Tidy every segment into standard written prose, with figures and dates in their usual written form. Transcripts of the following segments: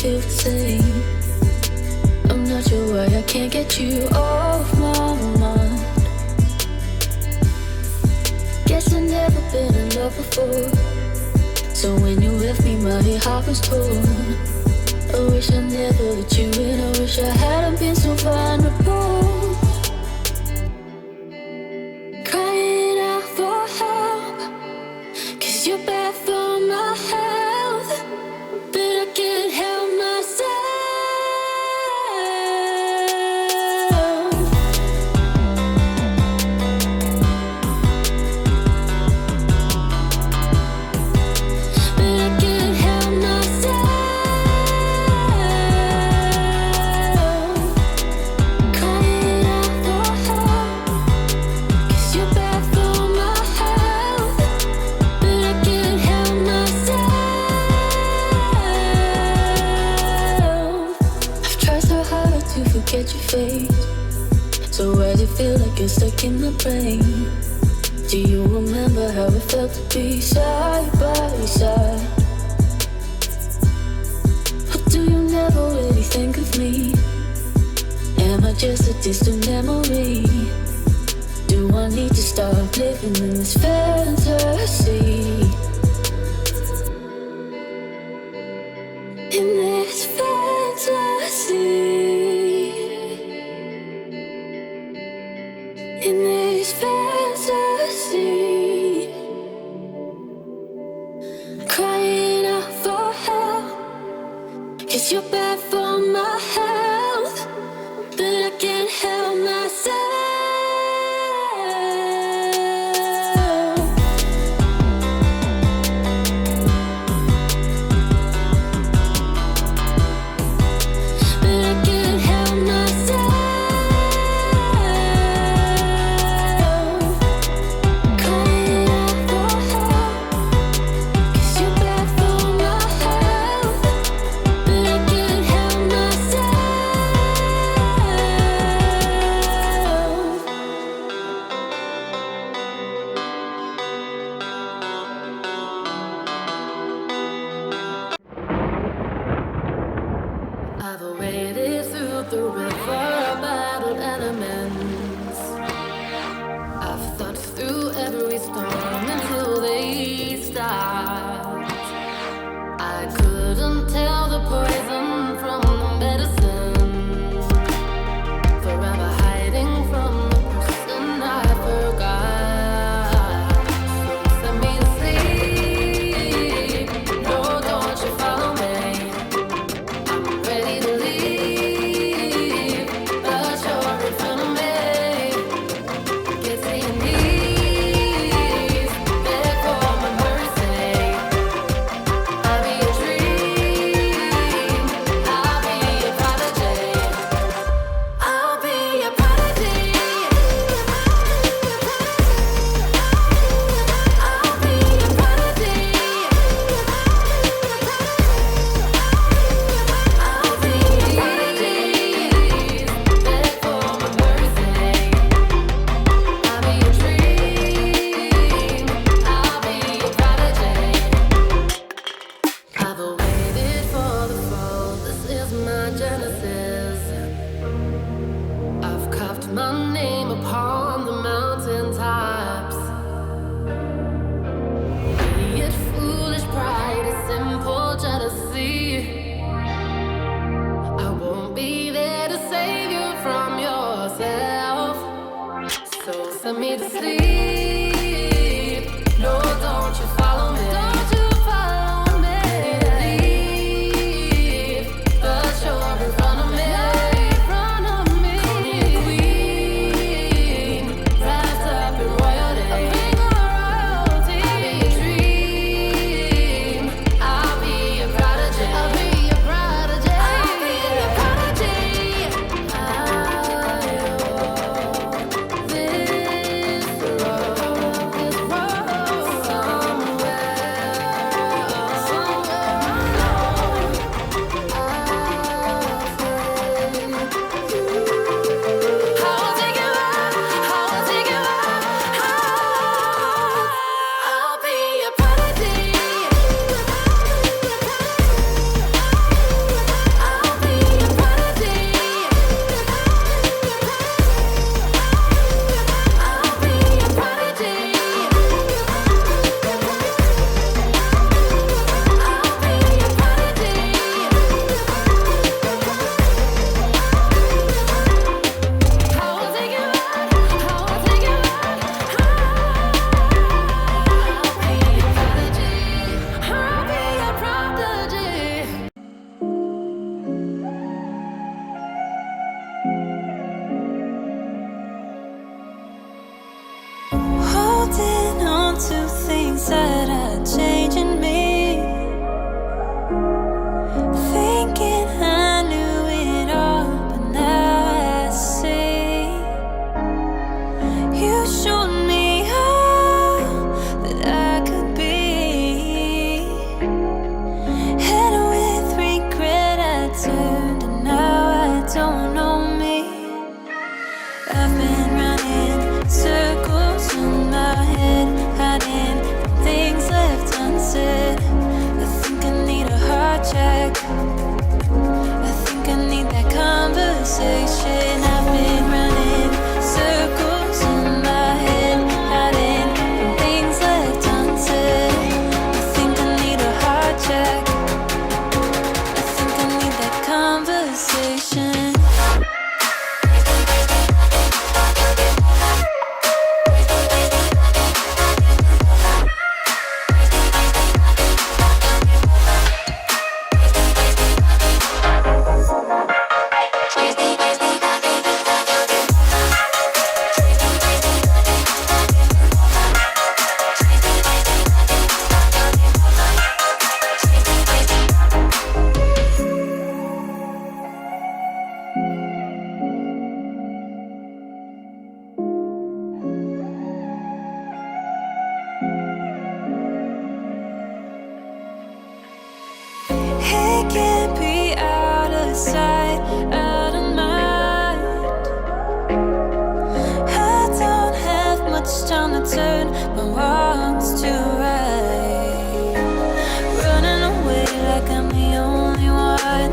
feel the same. I'm not sure why I can't get you off my mind. Guess I've never been in love before, so when you left me my heart was torn. I wish I never let you in, I wish I hadn't been so vulnerable. Crying out for help, 'cause you're bad for my health, but I can't help myself. But I can't help myself. Crying out for help, 'cause you're bad for my health, but I can't help myself. I've tried so hard to forget your face, so why do you feel like you're stuck in my brain? Do you remember how it felt to be side by side? Or do you never really think of me? Am I just a distant memory? Do I need to stop living in this fantasy? In this fantasy. In this fantasy. Crying out for help, 'cause you're bad for my health, but I can't help myself. But I can't help myself. Crying out for help, 'cause you're bad for my health, but I can't help myself. I've waded through the river of battled elements. I've thought through every storm until they stopped. I couldn't tell the poison from the medicine, forever hiding from the person I forgot. So send me to sleep. No, don't you follow me. I'm ready to leave, but you're in front of me. Get to your knees, beg for my mercy. I'll be a dream, I'll be a prodigy. I'll be a prodigy. I'll be a prodigy. I'll be a prodigy. Beg for my mercy. I'll be a dream. I'll be a prodigy. I've waited for the fall. This is my genesis. I've carved my name upon the mountaintops. Be it foolish pride, it's simple jealousy. I won't be there to save you from yourself. So send me to sleep. No, don't you follow me. Don't you follow me. Leave, but you're in front of me. In front of me. Call me a queen, wrapped up in royalty. A ring of royalty. I'll be a dream. I'll be a prodigy. I'll be a prodigy. I'll be a prodigy. I want this can't be out of sight, out of mind. I don't have much time to turn my wrongs to right. Running away like I'm the only one,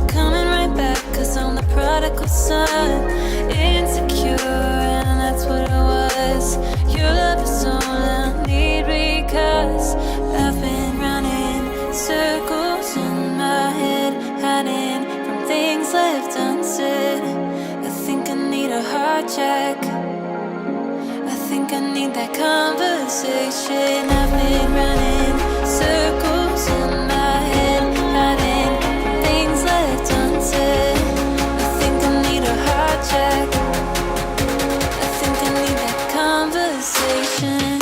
coming right back 'cause I'm the prodigal son. Insecure, and that's what I was. Your love is all I need because I've been running circles in my head, hiding from things left unsaid. I think I need a heart check. I think I need that conversation. I've been running circles in my head, hiding from things left unsaid. I think I need a heart check. I think I need that conversation.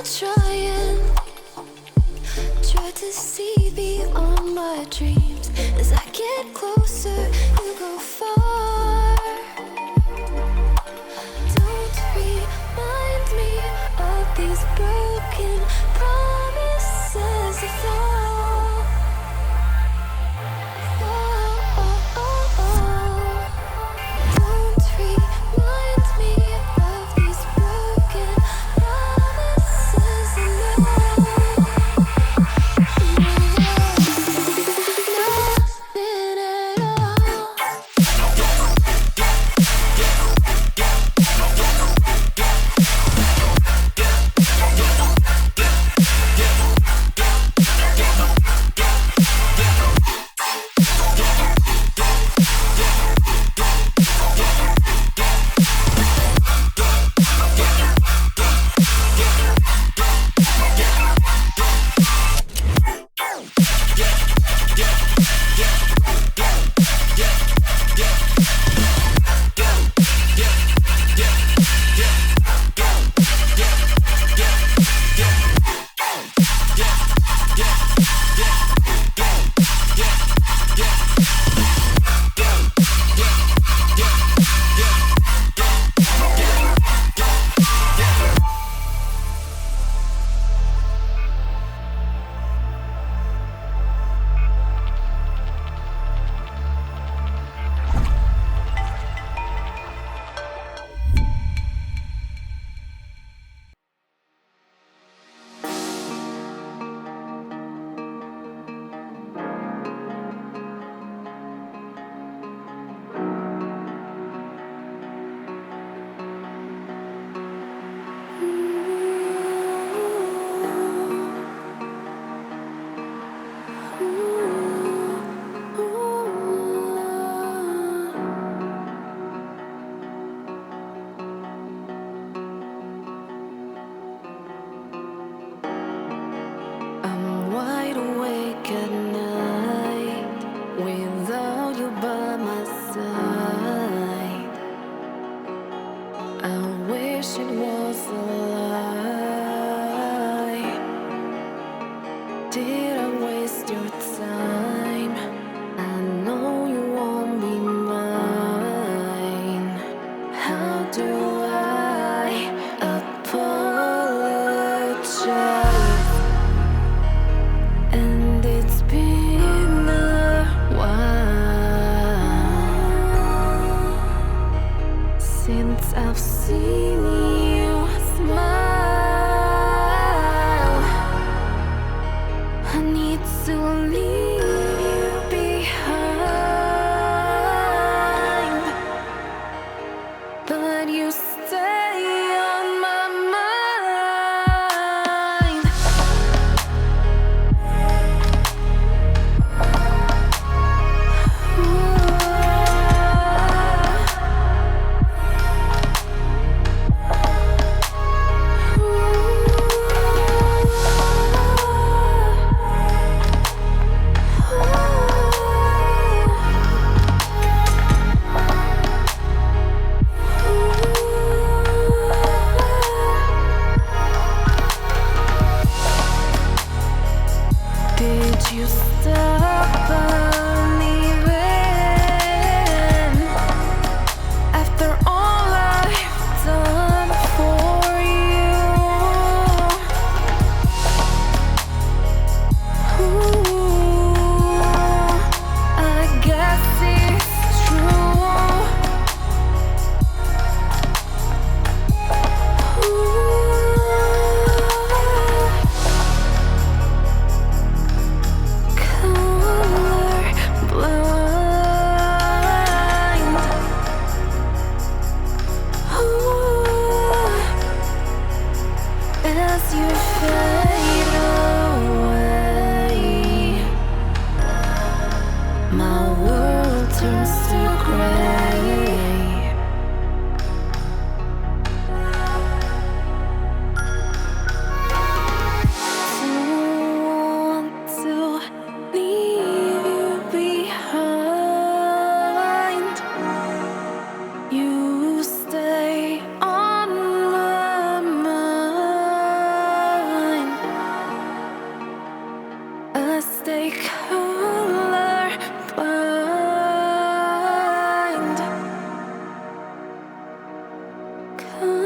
still trying. Try to see beyond my dreams. As I get closer, you go far. Don't remind me of these broken promises that fall. Don't remind me of these broken promises and nothing at all. I'm wide awake at night without you by my side. I wish it was a lie. Did I waste your time? I know you won't be mine. How do I apologize? And it's been a while since I've seen you smile. I need to leave you behind, but you stay on my mind. come.